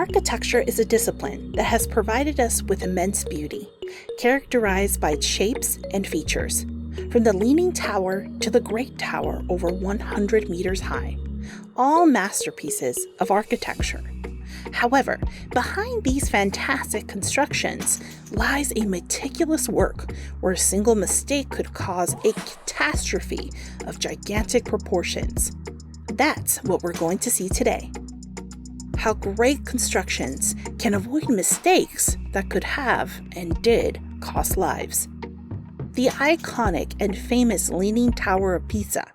Architecture is a discipline that has provided us with immense beauty, characterized by its shapes and features, from the Leaning Tower to the Great Tower over 100 meters high, all masterpieces of architecture. However, behind these fantastic constructions lies a meticulous work where a single mistake could cause a catastrophe of gigantic proportions. That's what we're going to see today. How great constructions can avoid mistakes that could have, and did, cost lives. The iconic and famous Leaning Tower of Pisa,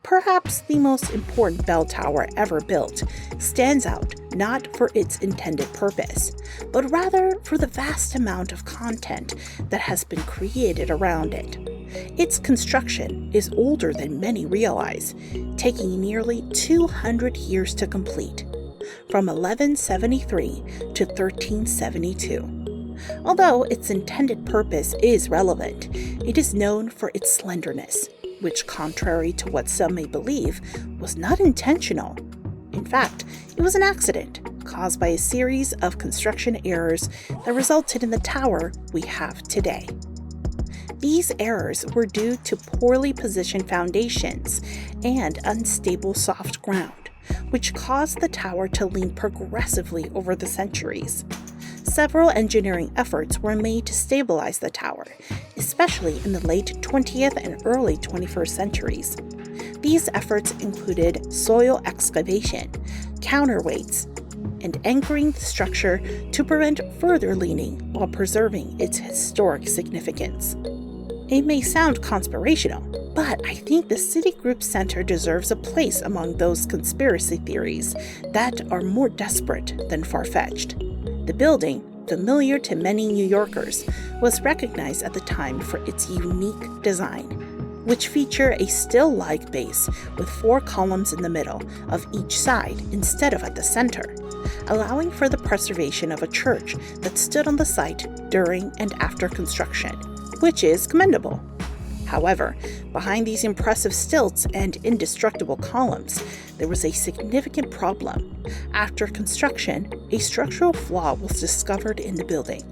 perhaps the most important bell tower ever built, stands out not for its intended purpose, but rather for the vast amount of content that has been created around it. Its construction is older than many realize, taking nearly 200 years to complete, from 1173 to 1372. Although its intended purpose is relevant, it is known for its slenderness, which, contrary to what some may believe, was not intentional. In fact, it was an accident caused by a series of construction errors that resulted in the tower we have today. These errors were due to poorly positioned foundations and unstable soft ground, which caused the tower to lean progressively over the centuries. Several engineering efforts were made to stabilize the tower, especially in the late 20th and early 21st centuries. These efforts included soil excavation, counterweights, and anchoring the structure to prevent further leaning while preserving its historic significance. It may sound conspirational, but I think the Citigroup Center deserves a place among those conspiracy theories that are more desperate than far-fetched. The building, familiar to many New Yorkers, was recognized at the time for its unique design, which featured a still-like base with 4 columns in the middle of each side instead of at the center, allowing for the preservation of a church that stood on the site during and after construction, which is commendable. However, behind these impressive stilts and indestructible columns, there was a significant problem. After construction, a structural flaw was discovered in the building.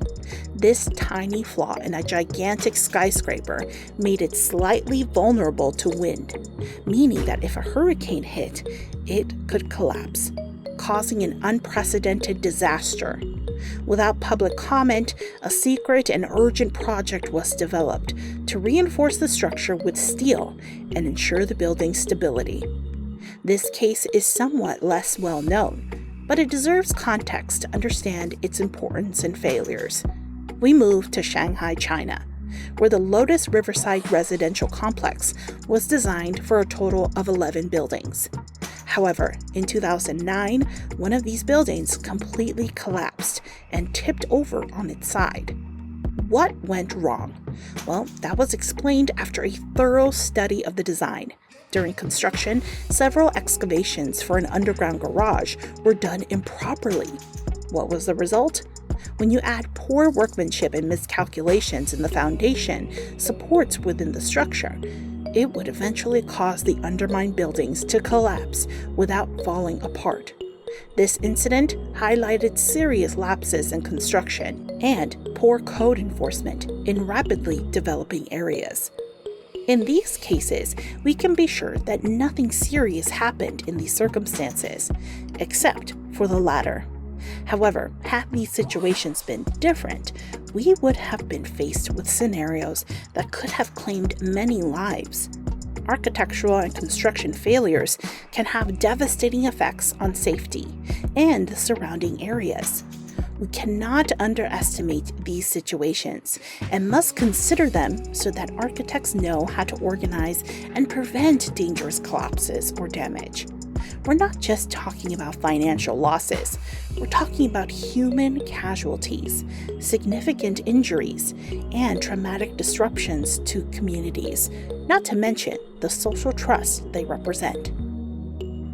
This tiny flaw in a gigantic skyscraper made it slightly vulnerable to wind, meaning that if a hurricane hit, it could collapse, causing an unprecedented disaster. Without public comment, a secret and urgent project was developed to reinforce the structure with steel and ensure the building's stability. This case is somewhat less well known, but it deserves context to understand its importance and failures. We move to Shanghai, China, where the Lotus Riverside residential complex was designed for a total of 11 buildings. However, in 2009, one of these buildings completely collapsed and tipped over on its side. What went wrong? Well, that was explained after a thorough study of the design. During construction, several excavations for an underground garage were done improperly. What was the result? When you add poor workmanship and miscalculations in the foundation supports within the structure, it would eventually cause the undermined buildings to collapse without falling apart. This incident highlighted serious lapses in construction and poor code enforcement in rapidly developing areas. In these cases, we can be sure that nothing serious happened in these circumstances, except for the latter. However, had these situations been different, we would have been faced with scenarios that could have claimed many lives. Architectural and construction failures can have devastating effects on safety and the surrounding areas. We cannot underestimate these situations and must consider them so that architects know how to organize and prevent dangerous collapses or damage. We're not just talking about financial losses. We're talking about human casualties, significant injuries, and traumatic disruptions to communities, not to mention the social trust they represent.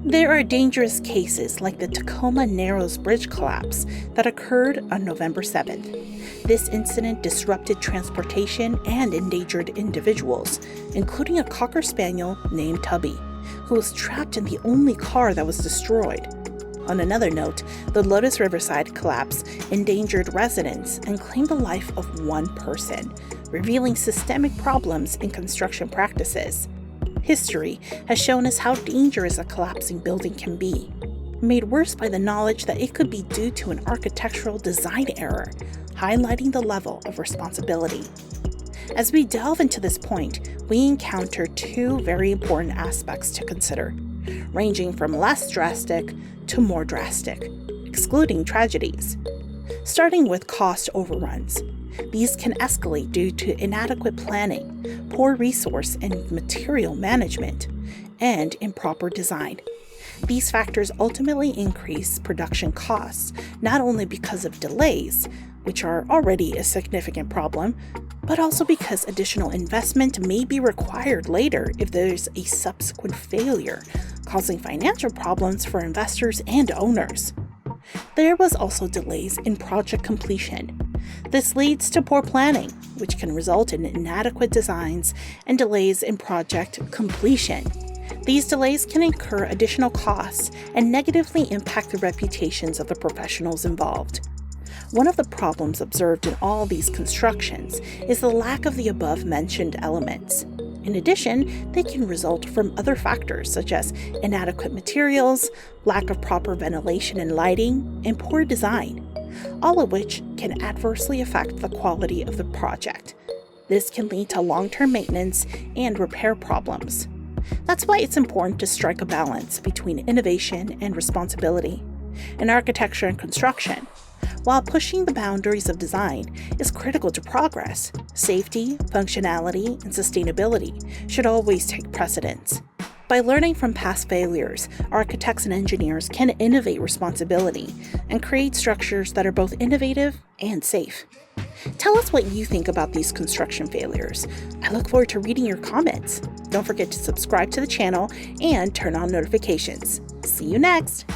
There are dangerous cases like the Tacoma Narrows Bridge collapse that occurred on November 7th. This incident disrupted transportation and endangered individuals, including a Cocker Spaniel named Tubby, who was trapped in the only car that was destroyed. On another note, the Lotus Riverside collapse endangered residents and claimed the life of one person, revealing systemic problems in construction practices. History has shown us how dangerous a collapsing building can be, made worse by the knowledge that it could be due to an architectural design error, highlighting the level of responsibility. As we delve into this point, we encounter two very important aspects to consider, ranging from less drastic to more drastic, excluding tragedies. Starting with cost overruns. These can escalate due to inadequate planning, poor resource and material management, and improper design. These factors ultimately increase production costs, not only because of delays, which are already a significant problem, but also because additional investment may be required later if there's a subsequent failure, causing financial problems for investors and owners. There was also delays in project completion. This leads to poor planning, which can result in inadequate designs and delays in project completion. These delays can incur additional costs and negatively impact the reputations of the professionals involved. One of the problems observed in all these constructions is the lack of the above-mentioned elements. In addition, they can result from other factors such as inadequate materials, lack of proper ventilation and lighting, and poor design, all of which can adversely affect the quality of the project. This can lead to long-term maintenance and repair problems. That's why it's important to strike a balance between innovation and responsibility. In architecture and construction, while pushing the boundaries of design is critical to progress, safety, functionality, and sustainability should always take precedence. By learning from past failures, architects and engineers can innovate responsibility and create structures that are both innovative and safe. Tell us what you think about these construction failures. I look forward to reading your comments. Don't forget to subscribe to the channel and turn on notifications. See you next!